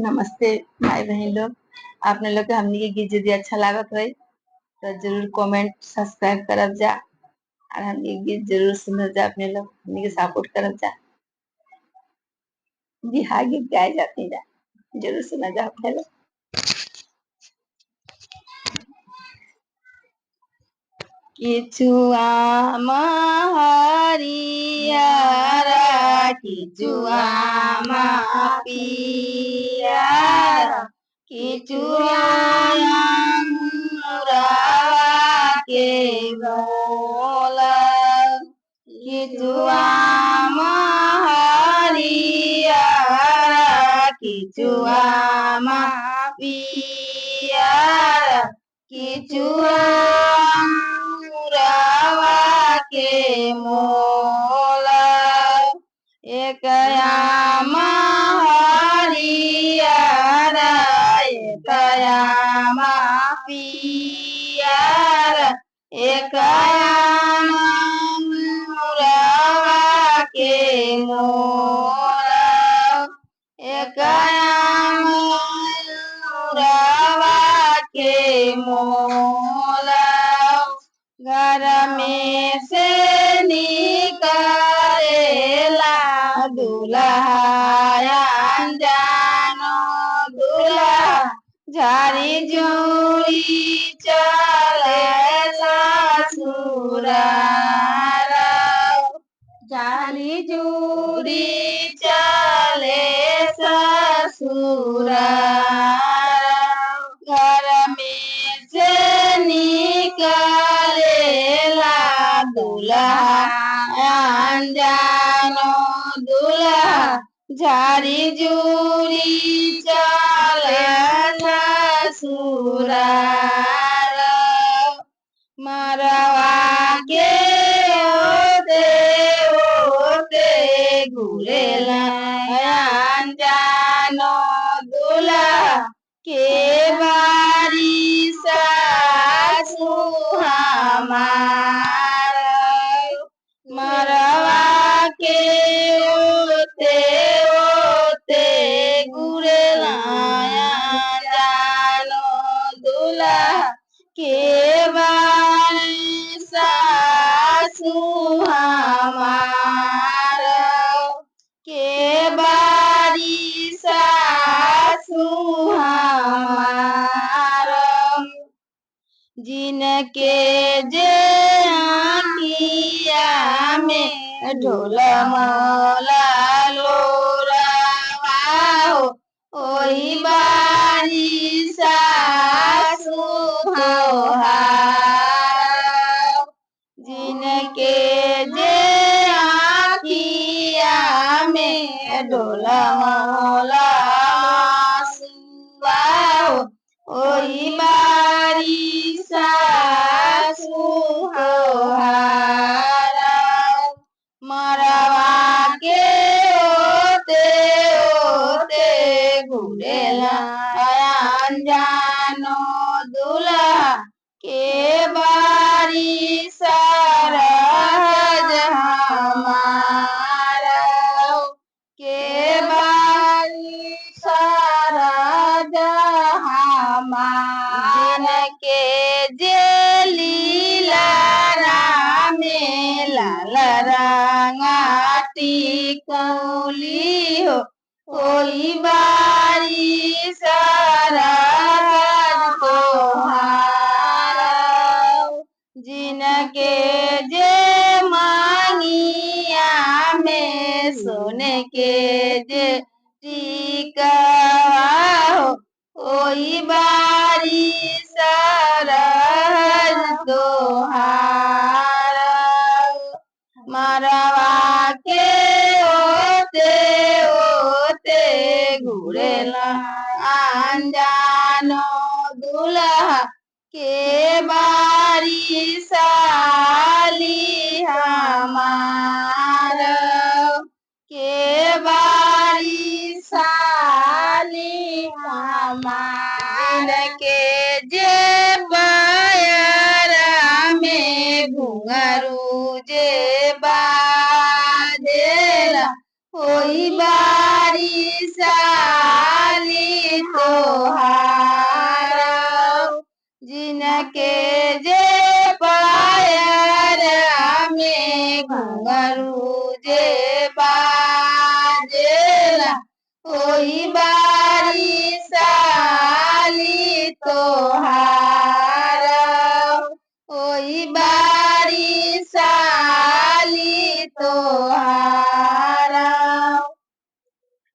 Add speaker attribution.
Speaker 1: नमस्ते भाई बहन लोग। आपने लोग के हमनी के गीत यदि अच्छा लागत रही तो जरूर कमेंट सब्सक्राइब करब जा और हमनी के गीत जरूर सुनब जा। अपने लोग हमनी के सपोर्ट करब जा। बिहार गीत गाए जाते जा, जरूर सुना जा अपने लोग। किचुआ हरियारा किचुआ पियारा किचुआ के बोला किचुआ हरियारा किचुआ पियारा किचुआ के मोला एक हरियारा एक पियारा एक के मोला एक के मोला घर में से निकलेला दुल्हा जानो दुल्हा झारी जुड़ी चले ससुराल झारी जुड़ी चले ससुराल घर में से निकलेला दुल्हा जानो दुल्हा झारी जुड़ी चले ससुराल मरवा के ओते घुरेला जानो दुल्हा के बारी सासु हमार मरवा के ओते घुरेला जानो दुल्हा के बारी सासु हमार के बारी सासु हमार जिनके जे आँखिया में ढोल मोला लोरावा हो ओही बारी सासु हमार जिनके जे आँखिया में ढोल मोला सुआ हो ओही बारी सासु हमार मरवा के ओते घुरेला जानो दुल्हा के बारी सरज हमार के बारी सरज हमार के जे लीला रामे लाल रंगा टिकौली हो ओही बारी सरज तोहार जिनके जे मांगिया में सोने के जे टीका हो ओही बारी सरज तोहार मरवा के ओते घुरेला जानो दुल्हा के बारी साली हमार के बारी साली हमार के जे बयरा में घुंघरू जे बाजेला ओही बारी साली ओई बारी साली तोहार, ओई बारी साली तोहार।